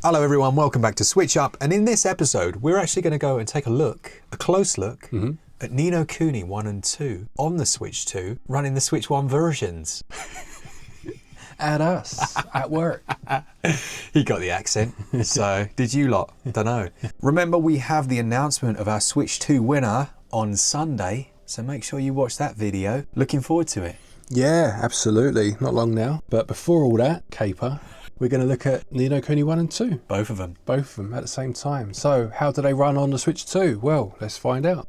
Hello everyone, welcome back to SwitchUp, and in this episode we're actually going to go and take a close look at Ni No Kuni 1 and 2 on the Switch 2, running the Switch 1 versions. At us, at work. He got the accent, so did you lot? Don't know. Remember, we have the announcement of our Switch 2 winner on Sunday, so make sure you watch that video. Looking forward to it. Yeah, absolutely. Not long now. But before all that, caper, we're going to look at Ni No Kuni 1 and 2. Both of them. Both of them at the same time. So, how do they run on the Switch 2? Well, let's find out.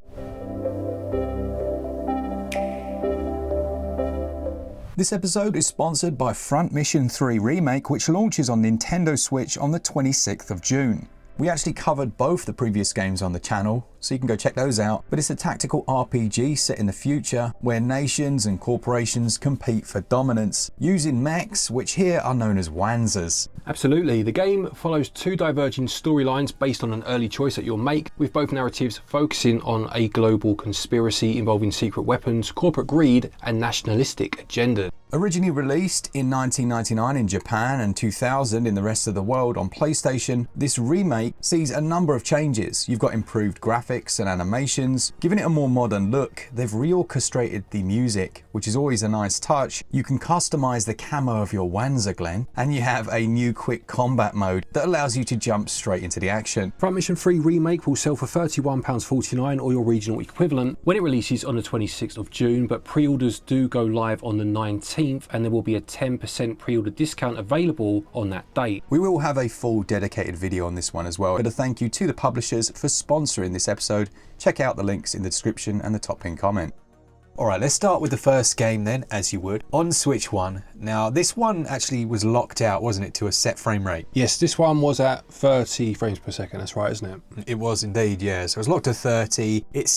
This episode is sponsored by Front Mission 3 Remake, which launches on Nintendo Switch on the 26th of June. We actually covered both the previous games on the channel, so you can go check those out. But it's a tactical RPG set in the future where nations and corporations compete for dominance using mechs, which here are known as wanzas. Absolutely. The game follows two diverging storylines based on an early choice that you'll make, with both narratives focusing on a global conspiracy involving secret weapons, corporate greed, and nationalistic agenda. Originally released in 1999 in Japan and 2000 in the rest of the world on PlayStation, this remake sees a number of changes. You've got improved graphics and animations, giving it a more modern look. They've reorchestrated the music, which is always a nice touch. You can customize the camo of your Wanza, Glen, and you have a new quick combat mode that allows you to jump straight into the action. Front Mission 3 Remake will sell for £31.49 or your regional equivalent when it releases on the 26th of June, but pre-orders do go live on the 19th. And there will be a 10% pre-order discount available on that date. We will have a full dedicated video on this one as well. But a thank you to the publishers for sponsoring this episode. Check out the links in the description and the top pinned comment. Alright, let's start with the first game then, as you would, on Switch 1. Now, this one actually was locked out, wasn't it, to a set frame rate? Yes, this one was at 30 frames per second, that's right, isn't it? It was indeed, yeah. So it was locked to 30. It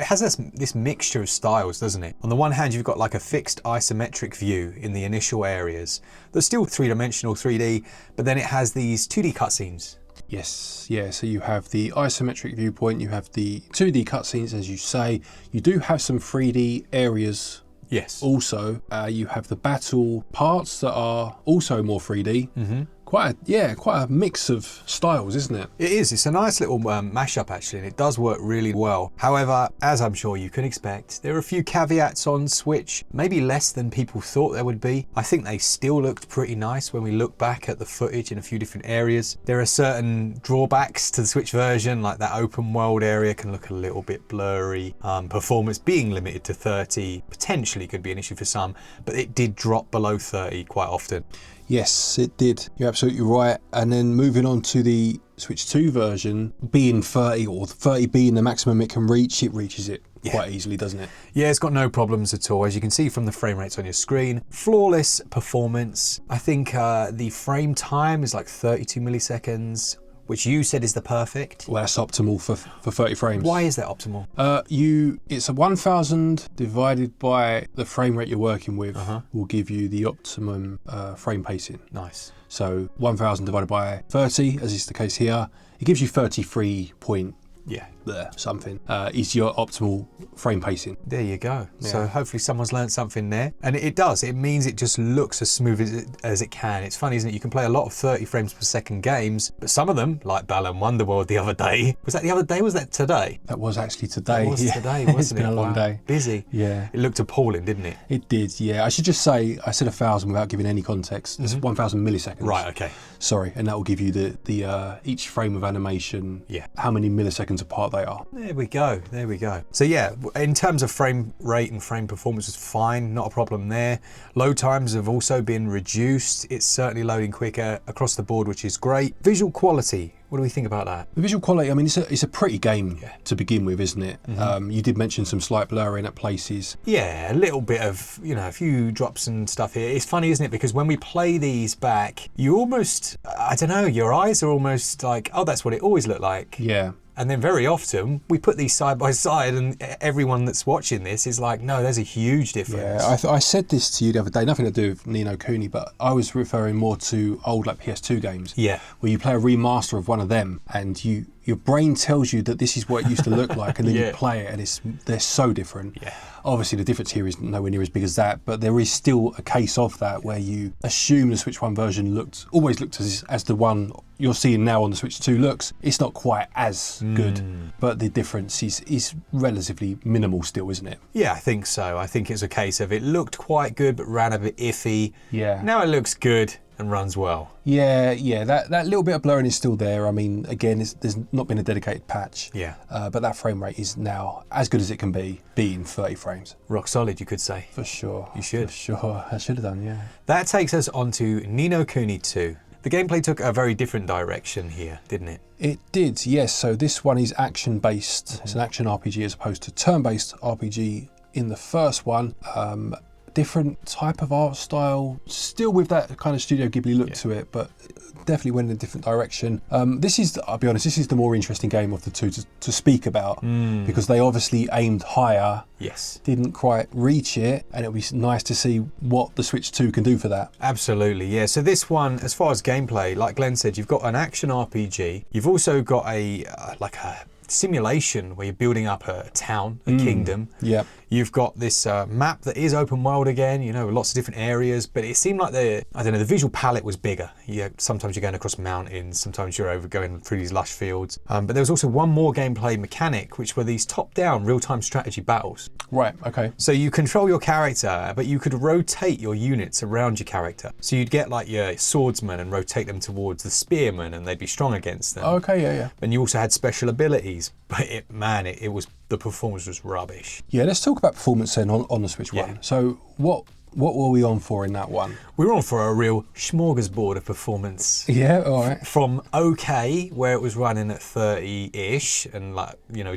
has this mixture of styles, doesn't it? On the one hand, you've got like a fixed isometric view in the initial areas. They're still three-dimensional 3D, but then it has these 2D cutscenes. Yes, yeah, so you have the isometric viewpoint, you have the 2D cutscenes, as you say. You do have some 3D areas. Yes. Also, you have the battle parts that are also more 3D. Quite a mix of styles, isn't it? It is. It's a nice little mashup, actually, and it does work really well. However, as I'm sure you can expect, there are a few caveats on Switch, maybe less than people thought there would be. I think they still looked pretty nice when we look back at the footage in a few different areas. There are certain drawbacks to the Switch version, like that open world area can look a little bit blurry. Performance being limited to 30 potentially could be an issue for some, but it did drop below 30 quite often. Yes, it did. You're absolutely right. And then moving on to the Switch 2 version, being 30 or 30 being the maximum it can reach, it reaches it quite easily, doesn't it? Yeah, it's got no problems at all. As you can see from the frame rates on your screen, flawless performance. I think the frame time is like 32 milliseconds, which you said is the perfect. Well, that's optimal for 30 frames. Why is that optimal? It's a 1000 divided by the frame rate you're working with will give you the optimum frame pacing. Nice. So 1000 divided by 30, as is the case here, it gives you 33 point something is your optimal frame pacing. There you go. Yeah. So hopefully someone's learned something there, and it does. It means it just looks as smooth as it can. It's funny, isn't it? You can play a lot of 30 frames per second games, but some of them, like Balan Wonderworld the other day, was that the other day? Was that today? That was actually today. That was today, wasn't It's been a long day. Busy. Yeah. It looked appalling, didn't it? It did. Yeah. I should just say I said 1000 without giving any context. It's 1000 milliseconds. Right. Okay. Sorry, and that will give you the each frame of animation. Yeah. How many milliseconds apart they are. There we go. There we go. So yeah, in terms of frame rate and frame performance was fine, not a problem there. Load times have also been reduced. It's certainly loading quicker across the board, which is great. Visual quality. What do we think about that? The visual quality, I mean, it's a pretty game to begin with, isn't it? You did mention some slight blurring at places. Yeah, a little bit of, a few drops and stuff here. It's funny, isn't it? Because when we play these back, you almost, I don't know, your eyes are almost like, oh, that's what it always looked like. Yeah. And then very often we put these side by side and everyone that's watching this is like, no, there's a huge difference. Yeah, I said this to you the other day, nothing to do with Ni No Kuni, but I was referring more to old like PS2 games. Yeah. Where you play a remaster of one of them and you're your brain tells you that this is what it used to look like, and then Yeah. you play it, and they're so different. Yeah. Obviously, the difference here is nowhere near as big as that, but there is still a case of that where you assume the Switch 1 version always looked as the one you're seeing now on the Switch 2 looks. It's not quite as good, but the difference is relatively minimal still, isn't it? Yeah, I think so. I think it's a case of it looked quite good but ran a bit iffy. Yeah. Now it looks good and runs well. Yeah, that little bit of blurring is still there. I mean, again, there's not been a dedicated patch. Yeah. But that frame rate is now as good as it can be, being 30 frames. Rock solid, you could say. For sure. You should. For sure. I should have done, yeah. That takes us on to Ni No Kuni 2. The gameplay took a very different direction here, didn't it? It did, yes. So this one is action-based. It's an action RPG as opposed to turn-based RPG in the first one. Different type of art style, still with that kind of Studio Ghibli look to it, but definitely went in a different direction. This is, I'll be honest, this is the more interesting game of the two to speak about, because they obviously aimed higher, Yes. didn't quite reach it, and it'll be nice to see what the Switch 2 can do for that. Absolutely, yeah. So this one, as far as gameplay, like Glenn said, you've got an action RPG. You've also got a simulation where you're building up a town, a kingdom. Yeah. You've got this map that is open world again, you know, lots of different areas, but it seemed like the visual palette was bigger. Sometimes you're going across mountains, sometimes you're going through these lush fields. But there was also one more gameplay mechanic, which were these top-down real-time strategy battles. Right, okay. So you control your character, but you could rotate your units around your character. So you'd get like your swordsman and rotate them towards the spearmen, and they'd be strong against them. Okay, yeah. And you also had special abilities, but the performance was rubbish. Yeah, let's talk about performance then on the Switch 1. So what were we on for in that one? We were on for a real smorgasbord of performance. Yeah, all right. From okay, where it was running at 30-ish, and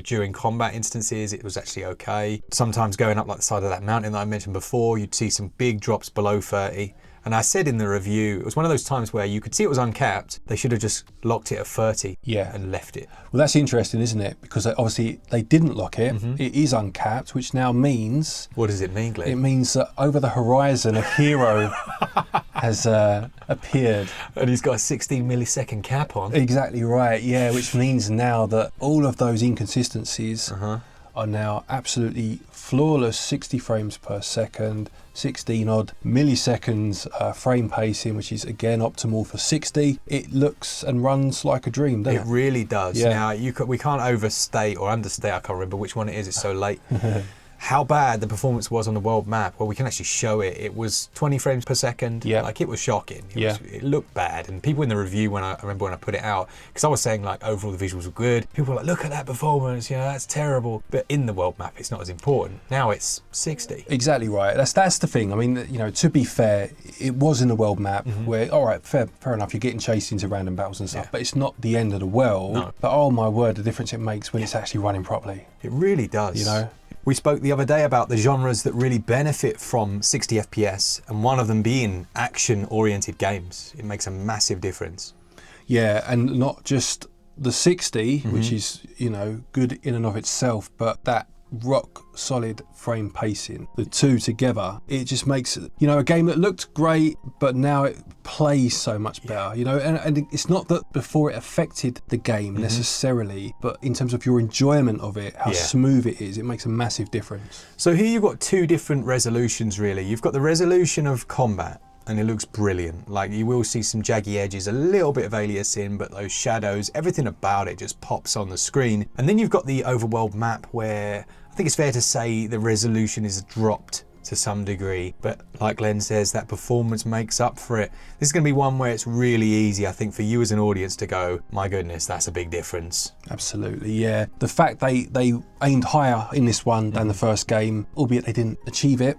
during combat instances, it was actually okay. Sometimes going up like the side of that mountain that I mentioned before, you'd see some big drops below 30. And I said in the review, it was one of those times where you could see it was uncapped. They should have just locked it at 30 and left it. Well, that's interesting, isn't it? Because obviously they didn't lock it. It is uncapped, which now means... What does it mean, Glenn? It means that over the horizon, a hero has appeared. And he's got a 16 millisecond cap on. Exactly right, yeah, which means now that all of those inconsistencies are now absolutely flawless. 60 frames per second, 16 odd milliseconds frame pacing, which is again optimal for 60. It looks and runs like a dream, doesn't it? It really does. Yeah. Now, we can't overstate or understate, I can't remember which one it is, it's so late, how bad the performance was on the world map. Well, we can actually show it. It was 20 frames per second. Yeah. Like, it was shocking. It looked bad. And people in the review, I remember when I put it out, because I was saying, like, overall the visuals were good. People were like, look at that performance, that's terrible. But in the world map, it's not as important. Now it's 60. Exactly right. That's the thing. I mean, to be fair, it was in the world map where, all right, fair enough, you're getting chased into random battles and stuff, but it's not the end of the world. No. But oh my word, the difference it makes when it's actually running properly. It really does. We spoke the other day about the genres that really benefit from 60 FPS, and one of them being action-oriented games. It makes a massive difference. Yeah, and not just the 60, which is, good in and of itself, but that rock solid frame pacing, the two together, it just makes a game that looked great, but now it plays so much better. And it's not that before it affected the game necessarily, but in terms of your enjoyment of it, how smooth it is, it makes a massive difference. So here you've got two different resolutions really. You've got the resolution of combat, and it looks brilliant. Like, you will see some jaggy edges, a little bit of aliasing, but those shadows, everything about it just pops on the screen. And then you've got the overworld map where I think it's fair to say the resolution is dropped to some degree, but like Glenn says, that performance makes up for it. This is going to be one where it's really easy, I think, for you as an audience to go, my goodness, that's a big difference. Absolutely, yeah. The fact they aimed higher in this one than the first game, albeit they didn't achieve it,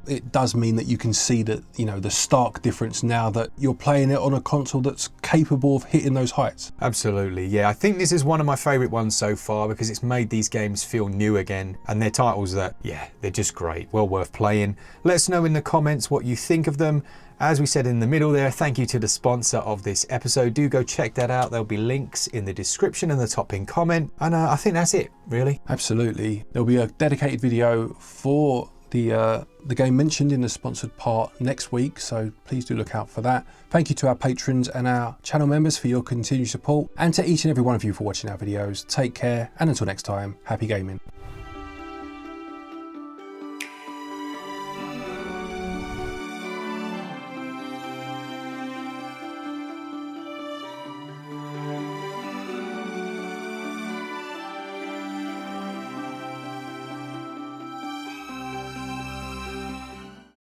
it does mean that you can see that, the stark difference now that you're playing it on a console that's capable of hitting those heights. Absolutely, yeah. I think this is one of my favourite ones so far because it's made these games feel new again, and they're titles that, they're just great, well worth playing. Let us know in the comments what you think of them. As we said in the middle there, thank you to the sponsor of this episode. Do go check that out. There'll be links in the description and the top pinned comment. And I think that's it, really. Absolutely. There'll be a dedicated video for the game mentioned in the sponsored part next week, so please do look out for that. Thank you to our patrons and our channel members for your continued support, and to each and every one of you for watching our videos. Take care, and until next time, happy gaming.